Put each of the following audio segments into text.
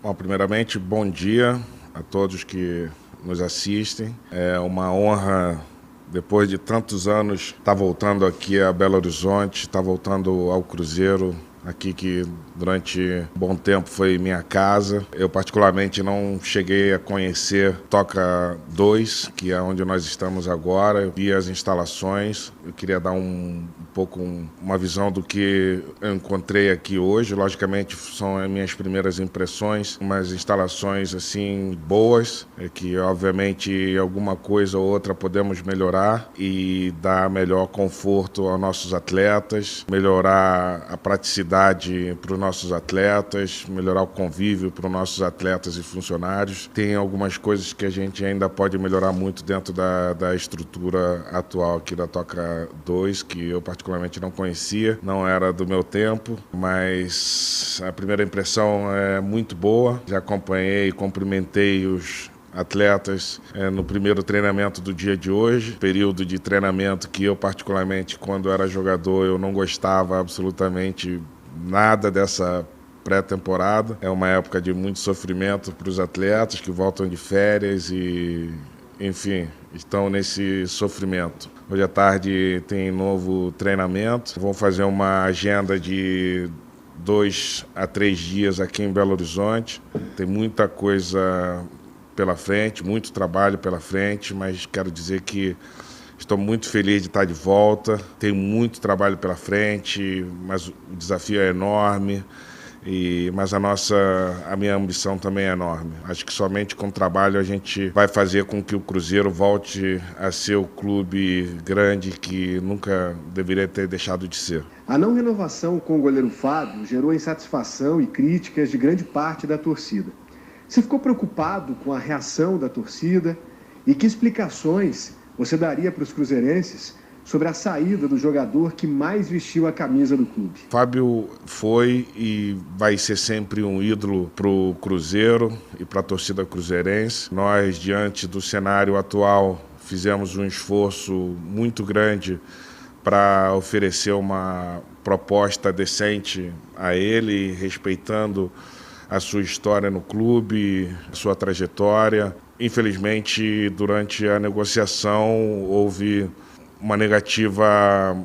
Bom, primeiramente, bom dia a todos que nos assistem. É uma honra, depois de tantos anos, estar voltando aqui a Belo Horizonte, estar voltando ao Cruzeiro, aqui que durante um bom tempo foi minha casa. Eu particularmente não cheguei a conhecer Toca 2, que é onde nós estamos agora. Eu vi as instalações, eu queria dar uma visão do que eu encontrei aqui hoje. Logicamente são as minhas primeiras impressões, umas instalações assim boas, que obviamente alguma coisa ou outra podemos melhorar e dar melhor conforto aos nossos atletas, melhorar a praticidade para os nossos atletas, melhorar o convívio para os nossos atletas e funcionários. Tem algumas coisas que a gente ainda pode melhorar muito dentro da estrutura atual aqui da Toca 2, que eu particularmente não conhecia, não era do meu tempo, mas a primeira impressão é muito boa. Já acompanhei e cumprimentei os atletas no primeiro treinamento do dia de hoje, período de treinamento que eu particularmente, quando era jogador, eu não gostava absolutamente nada dessa pré-temporada. É uma época de muito sofrimento para os atletas que voltam de férias e, enfim, estão nesse sofrimento. Hoje à tarde tem novo treinamento. Vão fazer uma agenda de 2 a 3 dias aqui em Belo Horizonte. Tem muita coisa pela frente, muito trabalho pela frente, mas quero dizer que estou muito feliz de estar de volta. Tem muito trabalho pela frente, mas o desafio é enorme. Mas a minha ambição também é enorme. Acho que somente com trabalho a gente vai fazer com que o Cruzeiro volte a ser o clube grande que nunca deveria ter deixado de ser. A não renovação com o goleiro Fábio gerou insatisfação e críticas de grande parte da torcida. Você ficou preocupado com a reação da torcida? E que explicações você daria para os cruzeirenses sobre a saída do jogador que mais vestiu a camisa do clube? Fábio foi e vai ser sempre um ídolo para o Cruzeiro e para a torcida cruzeirense. Nós, diante do cenário atual, fizemos um esforço muito grande para oferecer uma proposta decente a ele, respeitando a sua história no clube, a sua trajetória. Infelizmente, durante a negociação, houve uma negativa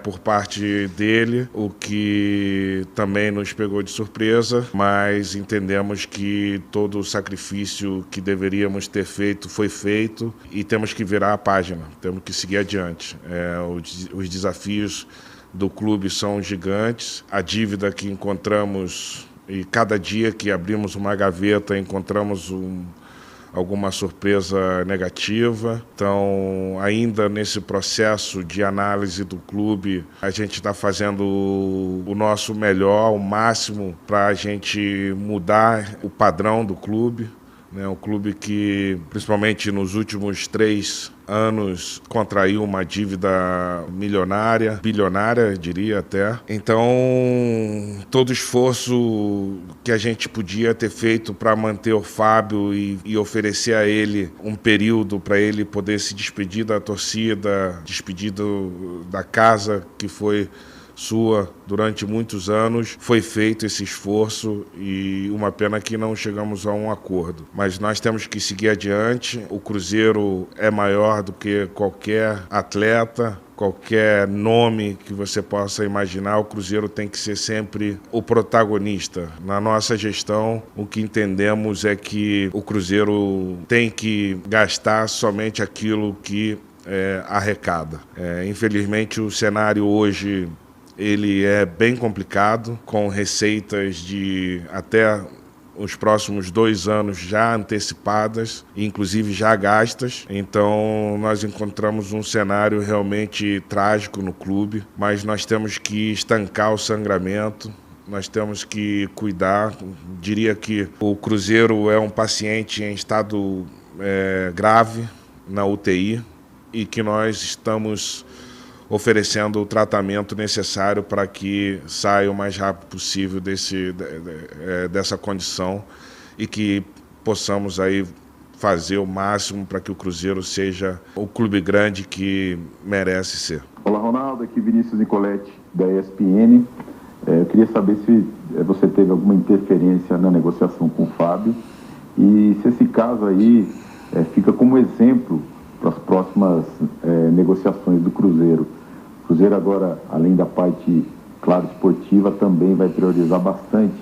por parte dele, o que também nos pegou de surpresa, mas entendemos que todo o sacrifício que deveríamos ter feito foi feito e temos que virar a página, temos que seguir adiante. Os desafios do clube são gigantes, a dívida que encontramos e cada dia que abrimos uma gaveta encontramos alguma surpresa negativa. Então, ainda nesse processo de análise do clube, a gente está fazendo o nosso melhor, o máximo, para a gente mudar o padrão do clube. Um clube que, principalmente nos últimos 3 anos, contraiu uma dívida milionária, bilionária, diria até. Então, todo esforço que a gente podia ter feito para manter o Fábio e oferecer a ele um período para ele poder se despedir da torcida, despedir da casa que foi sua durante muitos anos, foi feito esse esforço e uma pena que não chegamos a um acordo. Mas nós temos que seguir adiante. O Cruzeiro é maior do que qualquer atleta, qualquer nome que você possa imaginar. O Cruzeiro tem que ser sempre o protagonista. Na nossa gestão, o que entendemos é que o Cruzeiro tem que gastar somente aquilo que arrecada. Infelizmente, o cenário hoje ele é bem complicado, com receitas de até os próximos 2 anos já antecipadas, inclusive já gastas. Então nós encontramos um cenário realmente trágico no clube, mas nós temos que estancar o sangramento, nós temos que cuidar. Diria que o Cruzeiro é um paciente em estado grave na UTI e que nós estamos oferecendo o tratamento necessário para que saia o mais rápido possível dessa condição e que possamos aí fazer o máximo para que o Cruzeiro seja o clube grande que merece ser. Olá, Ronaldo, aqui Vinícius Nicoletti, da ESPN. Eu queria saber se você teve alguma interferência na negociação com o Fábio e se esse caso aí fica como exemplo para as próximas negociações do Cruzeiro. O Cruzeiro agora, além da parte, claro, esportiva, também vai priorizar bastante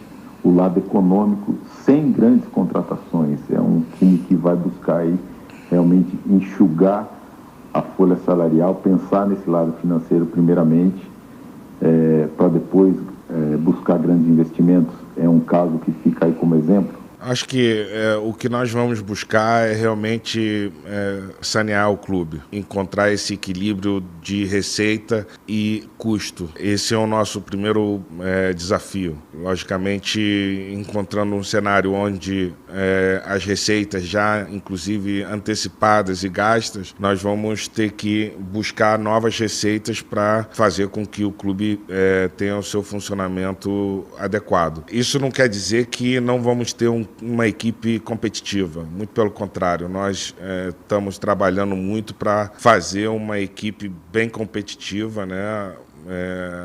o lado econômico, sem grandes contratações. É um time que vai buscar aí realmente enxugar a folha salarial, pensar nesse lado financeiro primeiramente, para depois buscar grandes investimentos. É um caso que fica aí como exemplo. Acho que o que nós vamos buscar é realmente sanear o clube, encontrar esse equilíbrio de receita e custo. Esse é o nosso primeiro desafio. Logicamente, encontrando um cenário onde as receitas já, inclusive, antecipadas e gastas, nós vamos ter que buscar novas receitas para fazer com que o clube tenha o seu funcionamento adequado. Isso não quer dizer que não vamos ter uma equipe competitiva, muito pelo contrário, nós estamos trabalhando muito para fazer uma equipe bem competitiva, né?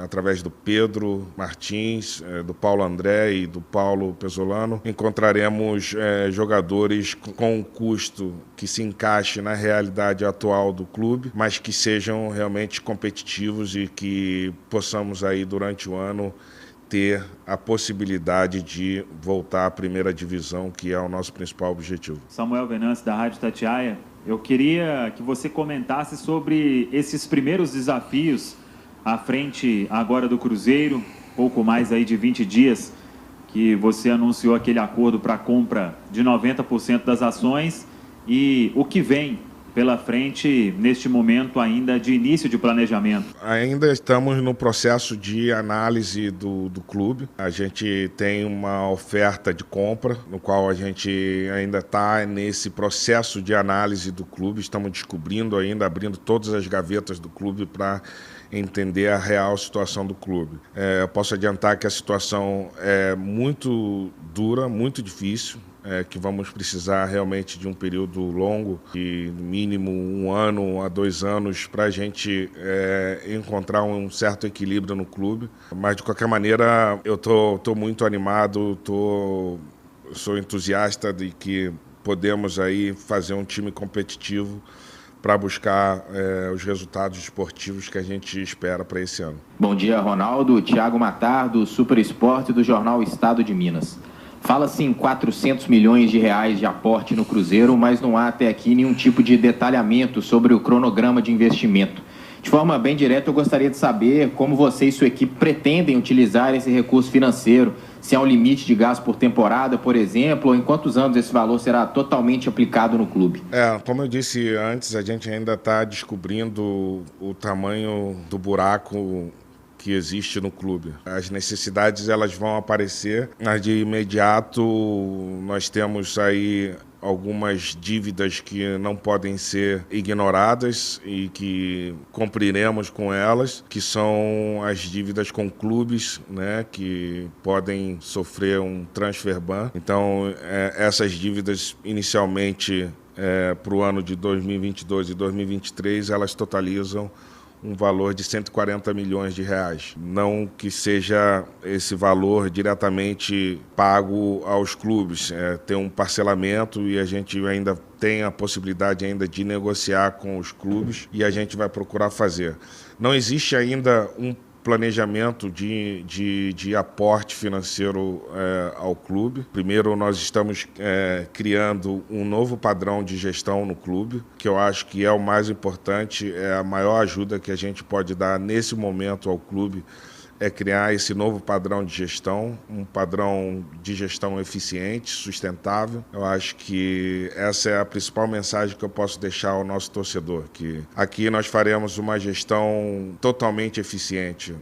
Através do Pedro Martins, do Paulo André e do Paulo Pesolano, encontraremos jogadores com um custo que se encaixe na realidade atual do clube, mas que sejam realmente competitivos e que possamos aí durante o ano ter a possibilidade de voltar à primeira divisão, que é o nosso principal objetivo. Samuel Venâncio, da Rádio Itatiaia, eu queria que você comentasse sobre esses primeiros desafios à frente agora do Cruzeiro, pouco mais aí de 20 dias, que você anunciou aquele acordo para a compra de 90% das ações e o que vem pela frente neste momento ainda de início de planejamento. Ainda estamos no processo de análise do clube. A gente tem uma oferta de compra, no qual a gente ainda está nesse processo de análise do clube. Estamos descobrindo ainda, abrindo todas as gavetas do clube para entender a real situação do clube. Eu posso adiantar que a situação é muito dura, muito difícil, que vamos precisar realmente de um período longo, de no mínimo 1 ano a 2 anos, para a gente encontrar um certo equilíbrio no clube. Mas, de qualquer maneira, eu tô muito animado, sou entusiasta de que podemos aí fazer um time competitivo para buscar os resultados esportivos que a gente espera para esse ano. Bom dia, Ronaldo. Thiago Matar, do Super Esporte do jornal Estado de Minas. Fala-se em 400 milhões de reais de aporte no Cruzeiro, mas não há até aqui nenhum tipo de detalhamento sobre o cronograma de investimento. De forma bem direta, eu gostaria de saber como você e sua equipe pretendem utilizar esse recurso financeiro, se há um limite de gasto por temporada, por exemplo, ou em quantos anos esse valor será totalmente aplicado no clube. Como eu disse antes, a gente ainda está descobrindo o tamanho do buraco que existe no clube. As necessidades elas vão aparecer, mas de imediato nós temos aí algumas dívidas que não podem ser ignoradas e que cumpriremos com elas, que são as dívidas com clubes, né, que podem sofrer um transfer ban. Então, essas dívidas inicialmente para o ano de 2022 e 2023, elas totalizam um valor de 140 milhões de reais. Não que seja esse valor diretamente pago aos clubes, tem um parcelamento e a gente ainda tem a possibilidade ainda de negociar com os clubes e a gente vai procurar fazer. Não existe ainda um planejamento de aporte financeiro ao clube. Primeiro, nós estamos criando um novo padrão de gestão no clube, que eu acho que é o mais importante, é a maior ajuda que a gente pode dar nesse momento ao clube, é criar esse novo padrão de gestão, um padrão de gestão eficiente, sustentável. Eu acho que essa é a principal mensagem que eu posso deixar ao nosso torcedor, que aqui nós faremos uma gestão totalmente eficiente,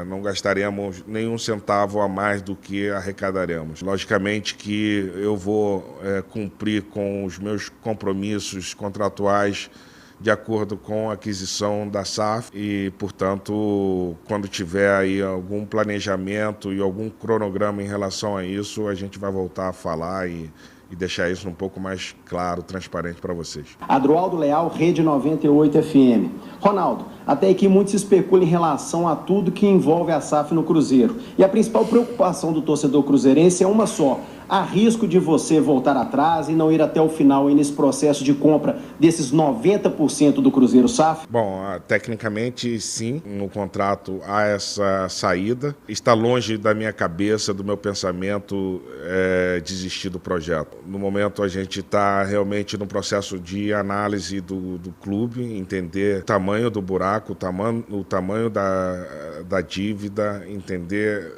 não gastaremos nenhum centavo a mais do que arrecadaremos. Logicamente que eu vou cumprir com os meus compromissos contratuais de acordo com a aquisição da SAF e, portanto, quando tiver aí algum planejamento e algum cronograma em relação a isso, a gente vai voltar a falar e e deixar isso um pouco mais claro, transparente para vocês. Adroaldo Leal, Rede 98 FM. Ronaldo, até aqui muito se especula em relação a tudo que envolve a SAF no Cruzeiro. E a principal preocupação do torcedor cruzeirense é uma só: há risco de você voltar atrás e não ir até o final aí nesse processo de compra desses 90% do Cruzeiro SAF? Bom, tecnicamente sim, no contrato há essa saída. Está longe da minha cabeça, do meu pensamento, desistir do projeto. No momento a gente está realmente no processo de análise do clube, entender o tamanho do buraco, o tamanho da dívida, entender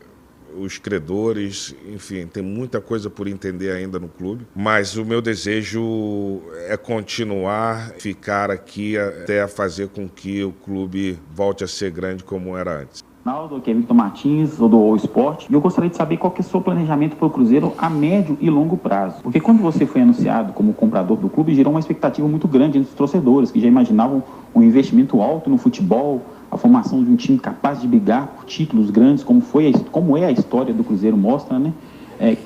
os credores, enfim, tem muita coisa por entender ainda no clube, mas o meu desejo é continuar, ficar aqui até fazer com que o clube volte a ser grande como era antes. Ronaldo, aqui é Victor Martins, do All Sport, e eu gostaria de saber qual que é o seu planejamento para o Cruzeiro a médio e longo prazo. Porque quando você foi anunciado como comprador do clube, gerou uma expectativa muito grande entre os torcedores, que já imaginavam um investimento alto no futebol, a formação de um time capaz de brigar por títulos grandes, como é a história do Cruzeiro mostra, né?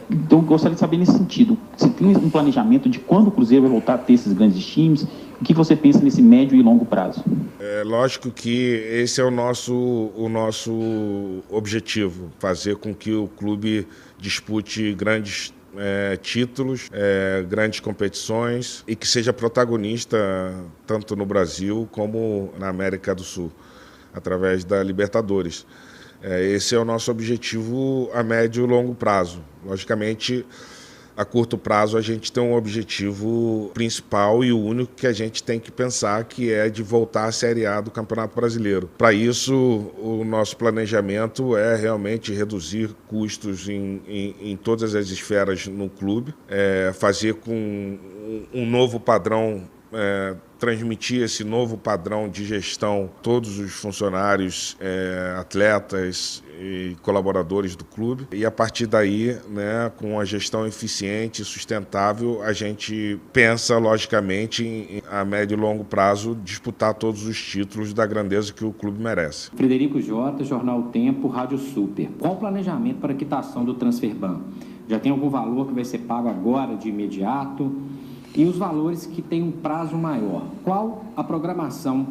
Então eu gostaria de saber nesse sentido, se tem um planejamento de quando o Cruzeiro vai voltar a ter esses grandes times, o que você pensa nesse médio e longo prazo? É lógico que esse é o nosso objetivo, fazer com que o clube dispute grandes títulos, grandes competições e que seja protagonista tanto no Brasil como na América do Sul, através da Libertadores. Esse é o nosso objetivo a médio e longo prazo. Logicamente, a curto prazo a gente tem um objetivo principal e o único que a gente tem que pensar, que é de voltar à Série A do Campeonato Brasileiro. Para isso, o nosso planejamento é realmente reduzir custos em todas as esferas no clube, fazer com um novo padrão, transmitir esse novo padrão de gestão a todos os funcionários, atletas e colaboradores do clube. E a partir daí, né, com a gestão eficiente e sustentável, a gente pensa, logicamente, a médio e longo prazo, disputar todos os títulos da grandeza que o clube merece. Frederico Jota, Jornal Tempo, Rádio Super. Qual o planejamento para a quitação do Transferban? Já tem algum valor que vai ser pago agora, de imediato? E os valores que têm um prazo maior, qual a programação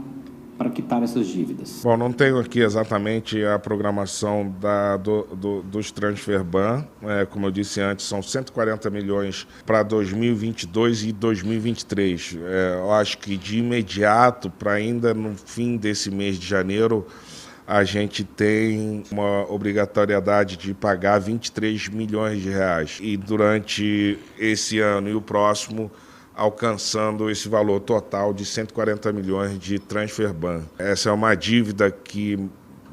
para quitar essas dívidas? Bom, não tenho aqui exatamente a programação dos Transferban. Como eu disse antes, são 140 milhões para 2022 e 2023. Eu acho que de imediato, para ainda no fim desse mês de janeiro, a gente tem uma obrigatoriedade de pagar 23 milhões de reais. E durante esse ano e o próximo, alcançando esse valor total de 140 milhões de Transferban. Essa é uma dívida que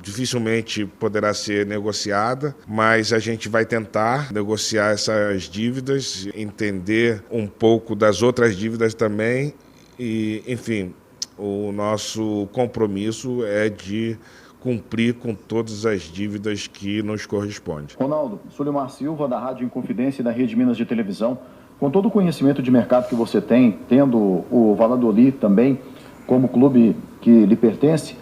dificilmente poderá ser negociada, mas a gente vai tentar negociar essas dívidas, entender um pouco das outras dívidas também e, enfim, o nosso compromisso é de cumprir com todas as dívidas que nos correspondem. Ronaldo, Sulimar Silva, da Rádio Inconfidência e da Rede Minas de Televisão. Com todo o conhecimento de mercado que você tem, tendo o Valladolid também como clube que lhe pertence,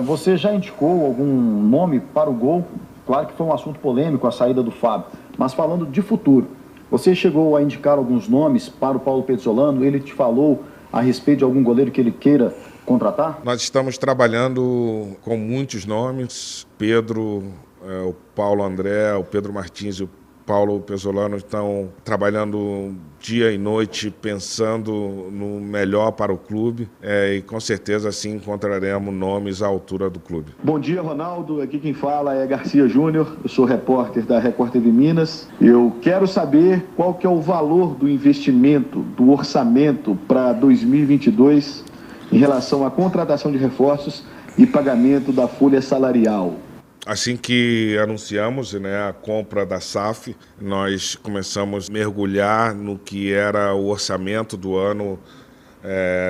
você já indicou algum nome para o gol? Claro que foi um assunto polêmico a saída do Fábio, mas falando de futuro, você chegou a indicar alguns nomes para o Paulo Pezzolano? Ele te falou a respeito de algum goleiro que ele queira contratar? Nós estamos trabalhando com muitos nomes. Pedro, o Paulo André, o Pedro Martins e o Paulo Pezzolano estão trabalhando dia e noite, pensando no melhor para o clube e com certeza assim encontraremos nomes à altura do clube. Bom dia, Ronaldo. Aqui quem fala é Garcia Júnior, eu sou repórter da Record TV Minas. Eu quero saber qual que é o valor do investimento, do orçamento para 2022 em relação à contratação de reforços e pagamento da folha salarial. Assim que anunciamos, né, a compra da SAF, nós começamos a mergulhar no que era o orçamento do ano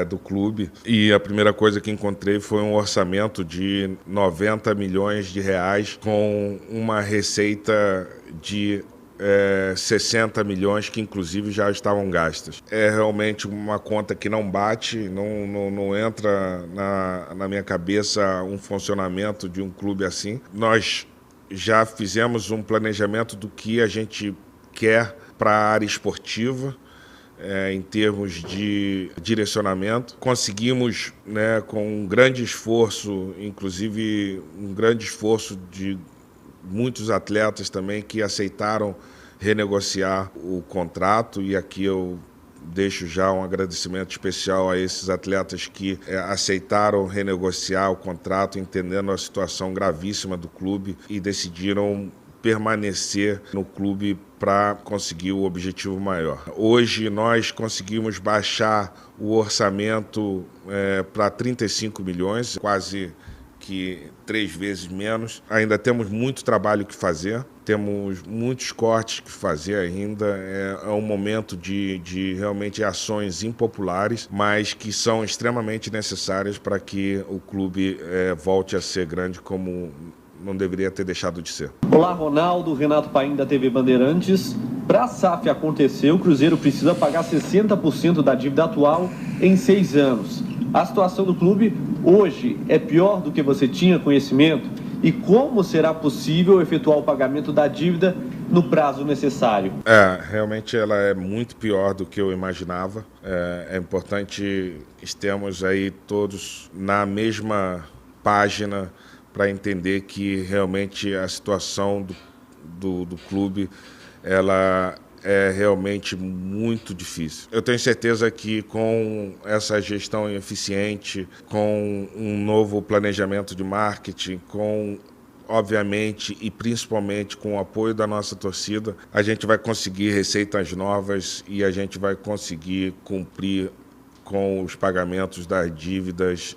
do clube. E a primeira coisa que encontrei foi um orçamento de 90 milhões de reais com uma receita de 60 milhões que inclusive já estavam gastas. É realmente uma conta que não bate, não entra na minha cabeça um funcionamento de um clube assim. Nós já fizemos um planejamento do que a gente quer para a área esportiva, em termos de direcionamento. Conseguimos, com um grande esforço, inclusive um grande esforço de muitos atletas também que aceitaram renegociar o contrato, e aqui eu deixo já um agradecimento especial a esses atletas que aceitaram renegociar o contrato, entendendo a situação gravíssima do clube e decidiram permanecer no clube para conseguir o objetivo maior. Hoje nós conseguimos baixar o orçamento para 35 milhões, quase que 3 vezes menos. Ainda temos muito trabalho que fazer, temos muitos cortes que fazer ainda. É um momento de realmente ações impopulares, mas que são extremamente necessárias para que o clube volte a ser grande como não deveria ter deixado de ser. Olá, Ronaldo, Renato Paim da TV Bandeirantes. Para a SAF acontecer, o Cruzeiro precisa pagar 60% da dívida atual em 6 anos. A situação do clube hoje é pior do que você tinha conhecimento? E como será possível efetuar o pagamento da dívida no prazo necessário? Realmente ela é muito pior do que eu imaginava. É importante estarmos aí todos na mesma página para entender que realmente a situação do clube ela é realmente muito difícil. Eu tenho certeza que com essa gestão eficiente, com um novo planejamento de marketing, com, obviamente, e principalmente com o apoio da nossa torcida, a gente vai conseguir receitas novas e a gente vai conseguir cumprir com os pagamentos das dívidas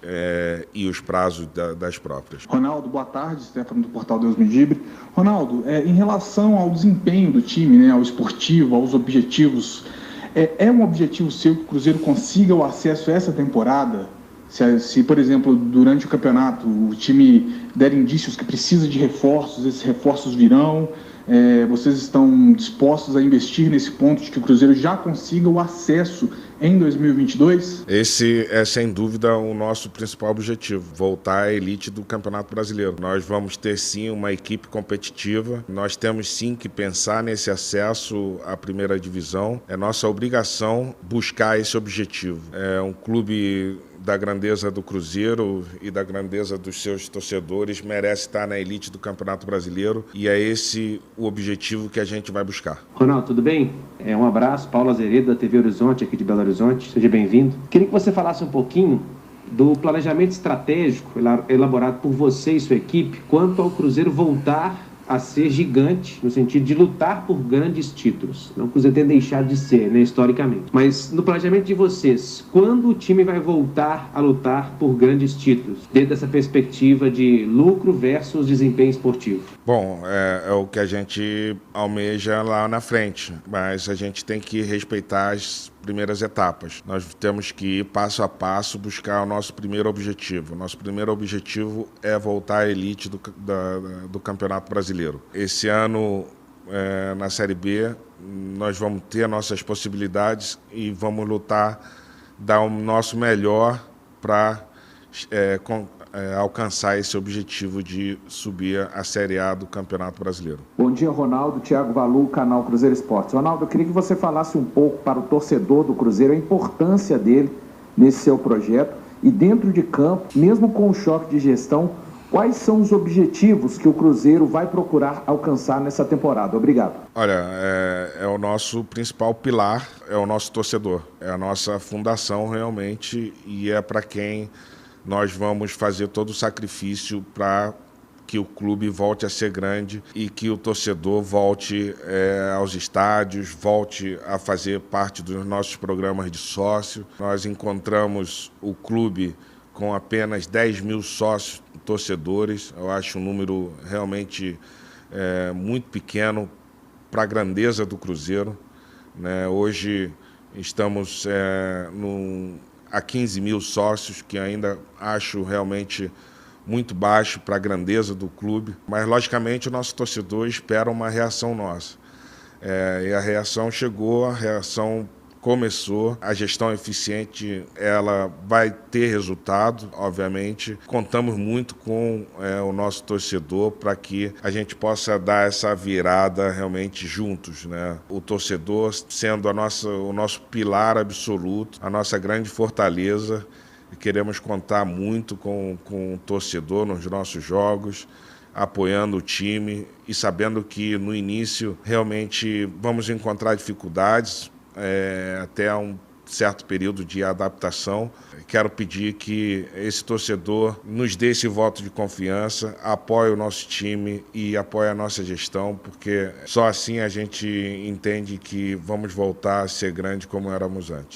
e os prazos das próprias. Ronaldo, boa tarde, Stefano do Portal Deus Me Dibre. Ronaldo, em relação ao desempenho do time, ao esportivo, aos objetivos, é um objetivo seu que o Cruzeiro consiga o acesso a essa temporada? Se, por exemplo, durante o campeonato o time der indícios que precisa de reforços, esses reforços virão, vocês estão dispostos a investir nesse ponto de que o Cruzeiro já consiga o acesso em 2022? Esse é, sem dúvida, o nosso principal objetivo, voltar à elite do Campeonato Brasileiro. Nós vamos ter, sim, uma equipe competitiva, nós temos, sim, que pensar nesse acesso à primeira divisão. É nossa obrigação buscar esse objetivo. É um clube da grandeza do Cruzeiro e da grandeza dos seus torcedores merece estar na elite do Campeonato Brasileiro, e é esse o objetivo que a gente vai buscar. Ronaldo, tudo bem? Um abraço, Paulo Azeredo, da TV Horizonte, aqui de Belo Horizonte. Seja bem-vindo. Queria que você falasse um pouquinho do planejamento estratégico elaborado por você e sua equipe quanto ao Cruzeiro voltar a ser gigante, no sentido de lutar por grandes títulos. Não que o Cruzeiro tenha deixado de ser, historicamente. Mas no planejamento de vocês, quando o time vai voltar a lutar por grandes títulos, dentro dessa perspectiva de lucro versus desempenho esportivo? Bom, é o que a gente almeja lá na frente, mas a gente tem que respeitar as primeiras etapas. Nós temos que ir passo a passo buscar o nosso primeiro objetivo. O nosso primeiro objetivo é voltar à elite do Campeonato Brasileiro. Esse ano, na Série B, nós vamos ter nossas possibilidades e vamos lutar, dar o nosso melhor para alcançar esse objetivo de subir a Série A do Campeonato Brasileiro. Bom dia, Ronaldo. Thiago Valu, canal Cruzeiro Esportes. Ronaldo, eu queria que você falasse um pouco para o torcedor do Cruzeiro a importância dele nesse seu projeto e dentro de campo, mesmo com o choque de gestão, quais são os objetivos que o Cruzeiro vai procurar alcançar nessa temporada? Obrigado. Olha, é o nosso principal pilar, é o nosso torcedor, é a nossa fundação realmente, e é para quem nós vamos fazer todo o sacrifício para que o clube volte a ser grande e que o torcedor volte aos estádios, volte a fazer parte dos nossos programas de sócio. Nós encontramos o clube com apenas 10 mil sócios torcedores. Eu acho um número realmente muito pequeno para a grandeza do Cruzeiro, né? Hoje estamos a 15 mil sócios, que ainda acho realmente muito baixo para a grandeza do clube. Mas, logicamente, o nosso torcedor espera uma reação nossa. E a reação chegou, a reação começou. A gestão eficiente, ela vai ter resultado, obviamente. Contamos muito com o nosso torcedor para que a gente possa dar essa virada realmente juntos, né? O torcedor sendo o nosso pilar absoluto, a nossa grande fortaleza. E queremos contar muito com o torcedor nos nossos jogos, apoiando o time e sabendo que no início realmente vamos encontrar dificuldades até um certo período de adaptação. Quero pedir que esse torcedor nos dê esse voto de confiança, apoie o nosso time e apoie a nossa gestão, porque só assim a gente entende que vamos voltar a ser grande como éramos antes.